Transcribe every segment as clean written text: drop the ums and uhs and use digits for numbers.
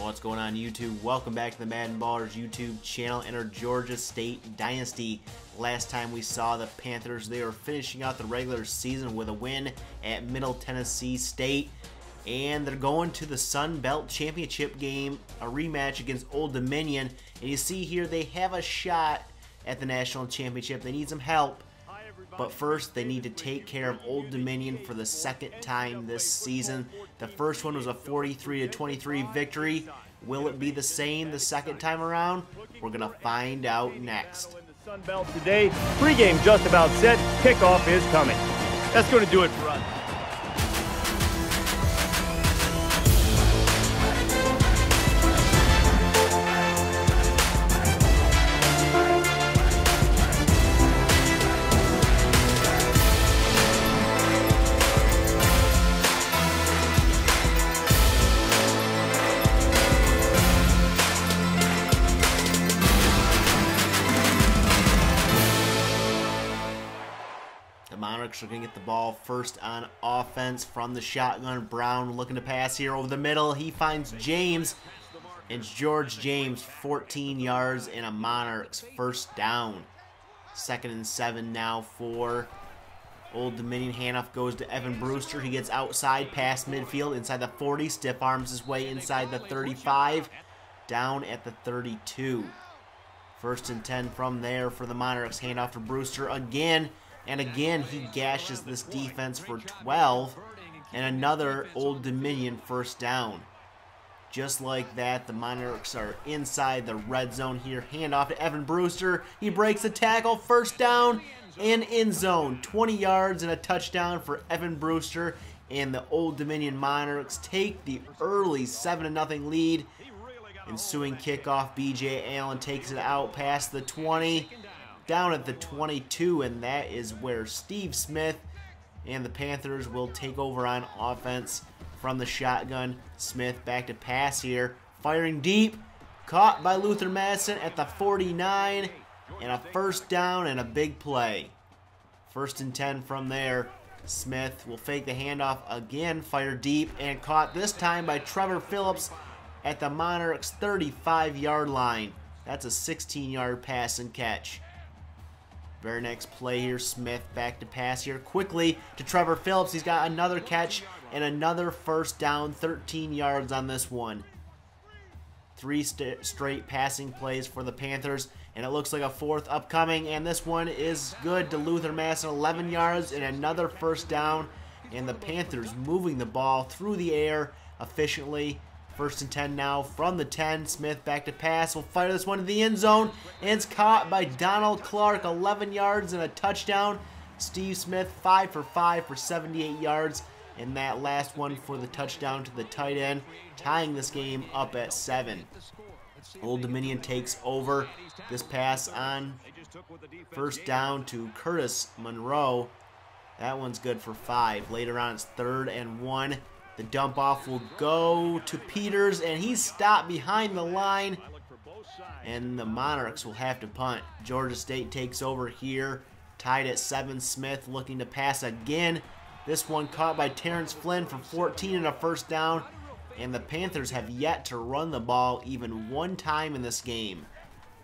What's going on YouTube? Welcome back to the MaddenBallerz YouTube channel and our Georgia State Dynasty. Last time we saw the Panthers, they were finishing out the regular season with a win at Middle Tennessee State. And they're going to the Sun Belt Championship game, a rematch against Old Dominion. And you see here they have a shot at the National Championship. They need some help. But first, they need to take care of Old Dominion for the second time this season. The first one was a 43-23 victory. Will it be the same the second time around? We're going to find out next. Sun Belt today, pregame just about set. Kickoff is coming. That's going to do it for us. The Monarchs are going to get the ball first on offense from the shotgun. Brown looking to pass here over the middle. He finds James. It's George James, 14 yards and a Monarchs first down. 2nd and 7 now for Old Dominion. Handoff goes to Evan Brewster. He gets outside past midfield inside the 40. Stiff arms his way inside the 35. Down at the 32. 1st and 10 from there for the Monarchs. Handoff to Brewster again. And again, he gashes this defense for 12, and another Old Dominion first down. Just like that, the Monarchs are inside the red zone here. Handoff to Evan Brewster. He breaks the tackle, first down, and end zone. 20 yards and a touchdown for Evan Brewster, and the Old Dominion Monarchs take the early 7-0 lead. Ensuing kickoff, B.J. Allen takes it out past the 20. Down at the 22, and that is where Steve Smith and the Panthers will take over on offense from the shotgun. Smith back to pass here, firing deep, caught by Luther Madison at the 49, and a first down and a big play. 1st and 10 from there. Smith will fake the handoff again, fire deep, and caught this time by Trevor Phillips at the Monarchs' 35-yard line. That's a 16-yard pass and catch. Very next play here, Smith back to pass here quickly to Trevor Phillips. He's got another catch and another first down, 13 yards on this one. 3 straight passing plays for the Panthers, and it looks like a 4th upcoming, and this one is good to Luther Madison, 11 yards and another first down, and the Panthers moving the ball through the air efficiently. 1st and 10 now from the 10. Smith back to pass. Will fire this one to the end zone. And it's caught by Donald Clark. 11 yards and a touchdown. Steve Smith 5 for 5 for 78 yards. And that last one for the touchdown to the tight end. Tying this game up at 7. Old Dominion takes over. This pass on first down to Curtis Monroe. That one's good for 5. Later on it's 3rd and 1. The dump off will go to Peters, and he's stopped behind the line, and the Monarchs will have to punt. Georgia State takes over here, tied at 7. Smith looking to pass again. This one caught by Terrence Flynn for 14 and a first down, and the Panthers have yet to run the ball even one time in this game.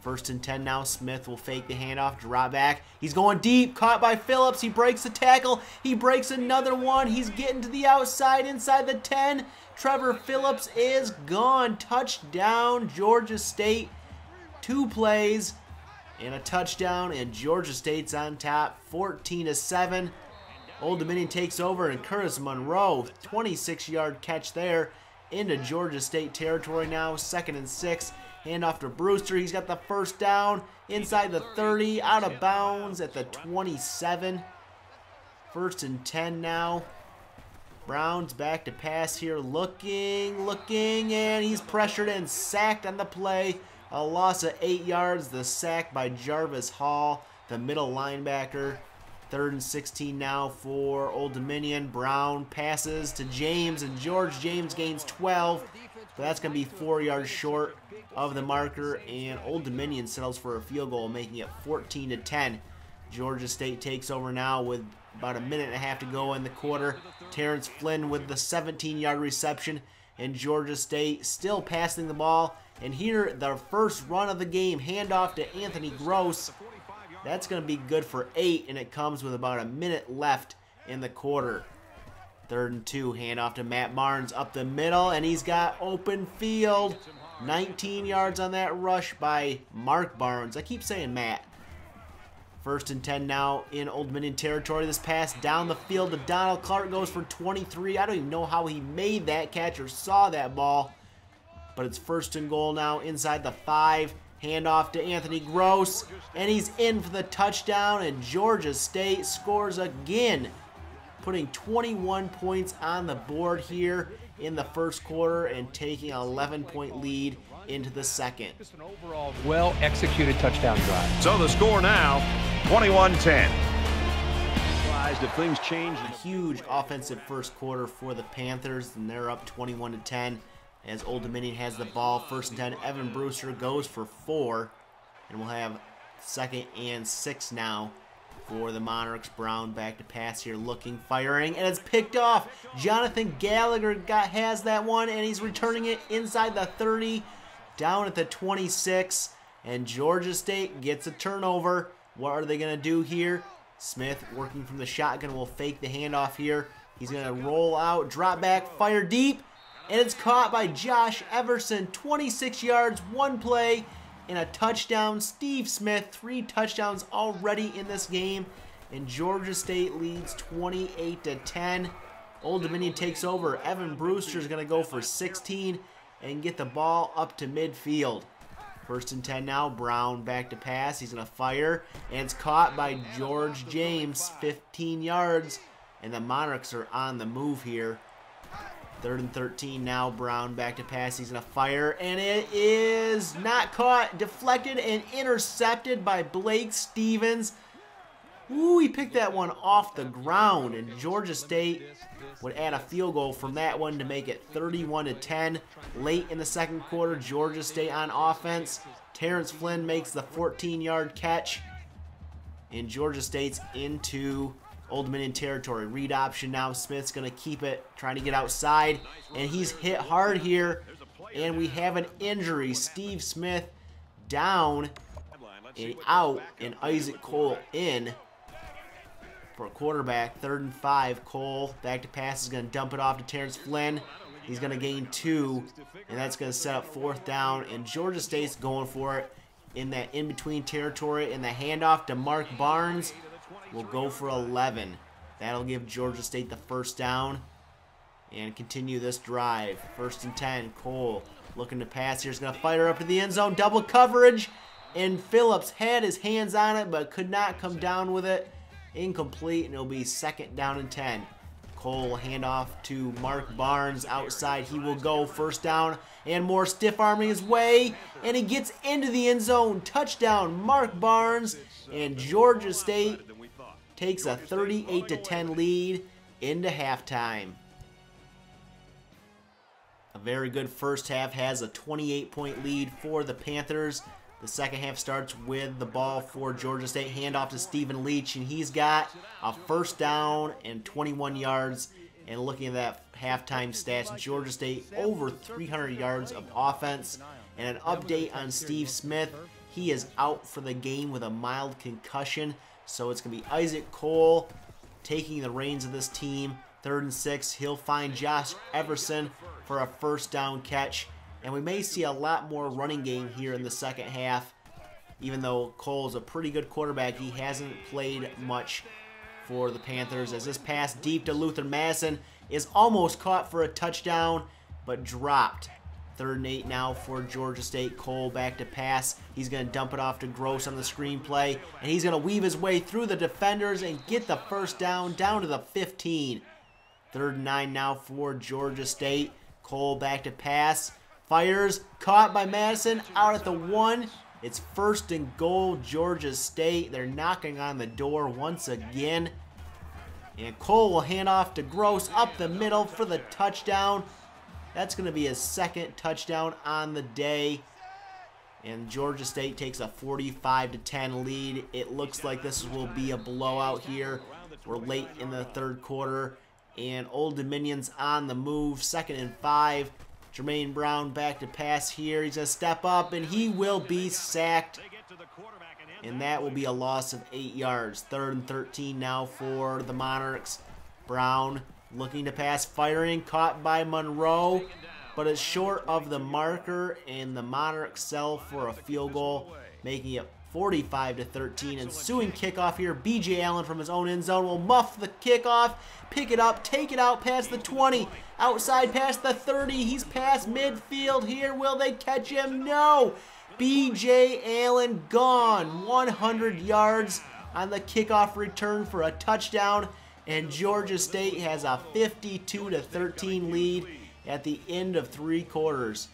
1st and 10 now. Smith will fake the handoff, drop back. He's going deep, caught by Phillips. He breaks the tackle. He breaks another one. He's getting to the outside inside the 10. Trevor Phillips is gone. Touchdown, Georgia State. 2 plays and a touchdown, and Georgia State's on top, 14-7. Old Dominion takes over, and Curtis Monroe, 26-yard catch there into Georgia State territory now. 2nd and 6. Handoff to Brewster. He's got the first down inside the 30, out of bounds at the 27. 1st and 10 now. Brown's back to pass here, looking, and he's pressured and sacked on the play. A loss of 8 yards. The sack by Jarvis Hall, the middle linebacker. 3rd and 16 now for Old Dominion. Brown passes to James, and George James gains 12. But that's going to be 4 yards short of the marker, and Old Dominion settles for a field goal, making it 14-10. Georgia State takes over now with about a minute and a half to go in the quarter. Terrence Flynn with the 17-yard reception, and Georgia State still passing the ball. And here, the first run of the game, handoff to Anthony Gross. That's going to be good for 8, and it comes with about a minute left in the quarter. 3rd and 2, handoff to Matt Barnes up the middle, and he's got open field. 19 yards on that rush by Mark Barnes. I keep saying Matt. 1st and 10 now in Old Dominion territory. This pass down the field to Donald Clark goes for 23. I don't even know how he made that catch or saw that ball. But it's 1st and goal now inside the 5. Handoff to Anthony Gross. And he's in for the touchdown. And Georgia State scores again, putting 21 points on the board here in the first quarter and taking an 11-point lead into the second. Just an overall well-executed touchdown drive. So the score now, 21-10. If things change. A huge offensive first quarter for the Panthers, and they're up 21-10 as Old Dominion has the ball. 1st and 10, Evan Brewster goes for 4, and we'll have 2nd and 6 now for the Monarchs. Brown back to pass here, looking, firing, and it's picked off. Jonathan Gallagher has that one, and he's returning it inside the 30, down at the 26, and Georgia State gets a turnover. What are they going to do here? Smith, working from the shotgun, will fake the handoff here. He's going to roll out, drop back, fire deep, and it's caught by Josh Everson. 26 yards, 1 play, and a touchdown. Steve Smith, 3 touchdowns already in this game, and Georgia State leads 28-10. Old Dominion takes over. Evan Brewster is going to go for 16 and get the ball up to midfield. 1st and 10 now. Brown back to pass. He's going to fire, and it's caught by George James. 15 yards, and the Monarchs are on the move here. 3rd and 13 now. Brown back to pass. He's going to fire, and it is not caught. Deflected and intercepted by Blake Stevens. Ooh, he picked that one off the ground, and Georgia State would add a field goal from that one to make it 31-10. Late in the second quarter, Georgia State on offense. Terrence Flynn makes the 14-yard catch, and Georgia State's into Old Dominion territory. Read option now. Smith's going to keep it, trying to get outside, and he's hit hard here, and we have an injury. Steve Smith down and out, and Isaac Cole in for a quarterback. 3rd and 5. Cole back to pass, is going to dump it off to Terrence Flynn. He's going to gain 2, and that's going to set up 4th down, and Georgia State's going for it in that in-between territory, and the handoff to Mark Barnes will go for 11. That'll give Georgia State the 1st down and continue this drive. 1st and 10. Cole looking to pass here. He's going to fire up to the end zone. Double coverage, and Phillips had his hands on it but could not come down with it. Incomplete, and it'll be 2nd down and 10. Cole handoff to Mark Barnes outside. He will go 1st down, and more stiff arming his way, and he gets into the end zone. Touchdown, Mark Barnes, and Georgia State takes a 38-10 lead into halftime. A very good first half, has a 28-point lead for the Panthers. The second half starts with the ball for Georgia State. Handoff to Stephen Leach, and he's got a 1st down and 21 yards. And looking at that halftime stats, Georgia State over 300 yards of offense. And an update on Steve Smith. He is out for the game with a mild concussion. So it's going to be Isaac Cole taking the reins of this team. 3rd and 6. He'll find Josh Everson for a 1st down catch. And we may see a lot more running game here in the second half. Even though Cole's a pretty good quarterback, he hasn't played much for the Panthers. As this pass deep to Luther Madison is almost caught for a touchdown, but dropped. 3rd and 8 now for Georgia State. Cole back to pass. He's going to dump it off to Gross on the screenplay. And he's going to weave his way through the defenders and get the 1st down to the 15. 3rd and 9 now for Georgia State. Cole back to pass. Fires, caught by Madison, out at the 1. It's 1st and goal, Georgia State. They're knocking on the door once again. And Cole will hand off to Gross up the middle for the touchdown. That's going to be his 2nd touchdown on the day. And Georgia State takes a 45-10 lead. It looks like this will be a blowout here. We're late in the 3rd quarter. And Old Dominion's on the move. 2nd and 5. Jermaine Brown back to pass here. He's going to step up, and he will be sacked. And that will be a loss of 8 yards. 3rd and 13 now for the Monarchs. Brown looking to pass, firing, caught by Monroe, but it's short of the marker, and the Monarchs sell for a field goal, making it 45-13. Ensuing kickoff here. B.J. Allen from his own end zone will muff the kickoff, pick it up, take it out past the 20, outside past the 30. He's past midfield here. Will they catch him? No. B.J. Allen gone. 100 yards on the kickoff return for a touchdown, and Georgia State has a 52-13 lead at the end of 3 quarters.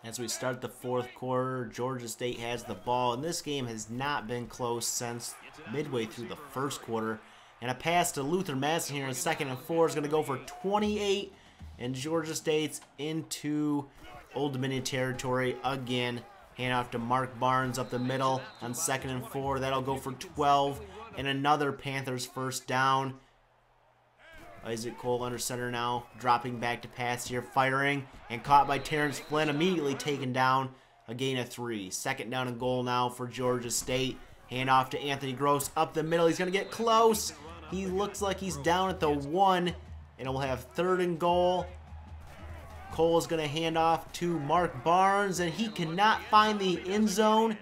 As we start the 4th quarter, Georgia State has the ball, and this game has not been close since midway through the 1st quarter. And a pass to Luther Madison here in 2nd and 4 is going to go for 28, and Georgia State's into Old Dominion territory again. Hand off to Mark Barnes up the middle on 2nd and 4. That'll go for 12, and another Panthers first down. Isaac Cole under center now, dropping back to pass here, firing, and caught by Terrence Flynn, immediately taken down, a gain of 3. 2nd down and goal now for Georgia State. Hand off to Anthony Gross up the middle. He's going to get close. He looks like he's down at the 1, and we'll have 3rd and goal. Cole is going to hand off to Mark Barnes, and he cannot find the end zone.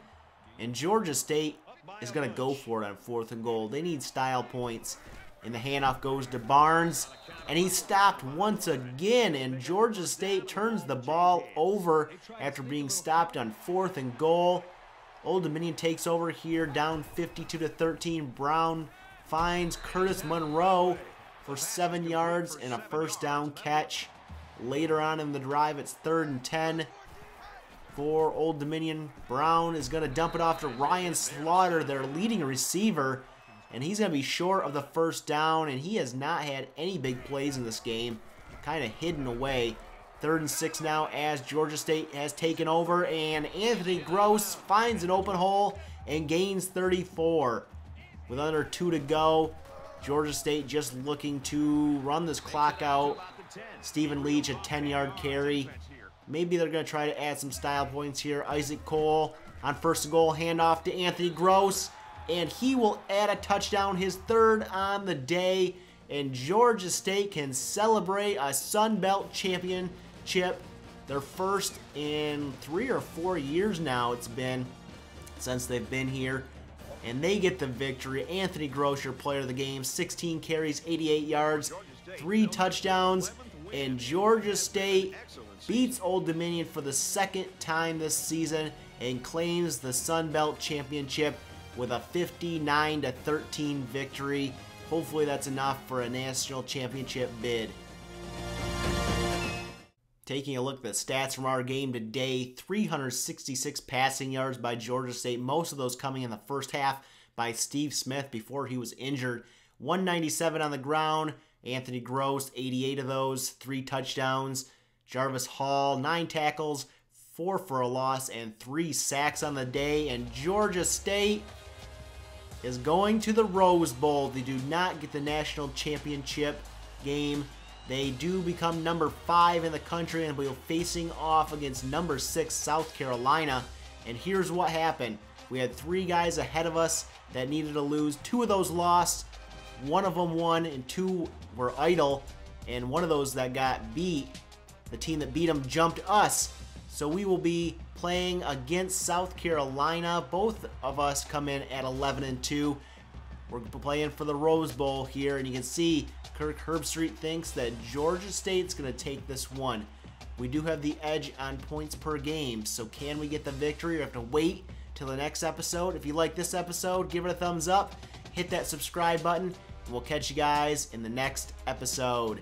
And Georgia State is going to go for it on 4th and goal. They need style points. And the handoff goes to Barnes, and he's stopped once again, and Georgia State turns the ball over after being stopped on 4th and goal. Old Dominion takes over here, down 52-13. Brown finds Curtis Monroe for 7 yards and a first down catch. Later on in the drive, it's 3rd and 10 for Old Dominion. Brown is going to dump it off to Ryan Slaughter, their leading receiver, and he's going to be short of the first down, and he has not had any big plays in this game, kind of hidden away. 3rd and 6 now as Georgia State has taken over, and Anthony Gross finds an open hole and gains 34. With under 2 to go, Georgia State just looking to run this clock out. Stephen Leach, a 10-yard carry. Maybe they're going to try to add some style points here. Isaac Cole on 1st and goal, handoff to Anthony Gross, and he will add a touchdown, his 3rd on the day, and Georgia State can celebrate a Sun Belt championship, their first in 3 or 4 years now it's been since they've been here, and they get the victory. Anthony Gross, your player of the game, 16 carries, 88 yards, 3 touchdowns, and Georgia State beats Old Dominion for the 2nd time this season and claims the Sun Belt championship with a 59-13 victory. Hopefully that's enough for a national championship bid. Taking a look at the stats from our game today, 366 passing yards by Georgia State, most of those coming in the first half by Steve Smith before he was injured. 197 on the ground, Anthony Gross, 88 of those, 3 touchdowns. Jarvis Hall, 9 tackles, 4 for a loss, and 3 sacks on the day. And Georgia State is going to the Rose Bowl. They do not get the national championship game. They do become number 5 in the country and will be facing off against number 6 South Carolina. And here's what happened. We had 3 guys ahead of us that needed to lose. 2 of those lost. 1 of them won and 2 were idle. And one of those that got beat, the team that beat them, jumped us. So we will be playing against South Carolina. Both of us come in at 11-2. We're playing for the Rose Bowl here, and you can see Kirk Herbstreit thinks that Georgia State's going to take this one. We do have the edge on points per game, so can we get the victory? We have to wait till the next episode. If you like this episode, give it a thumbs up, hit that subscribe button, and we'll catch you guys in the next episode.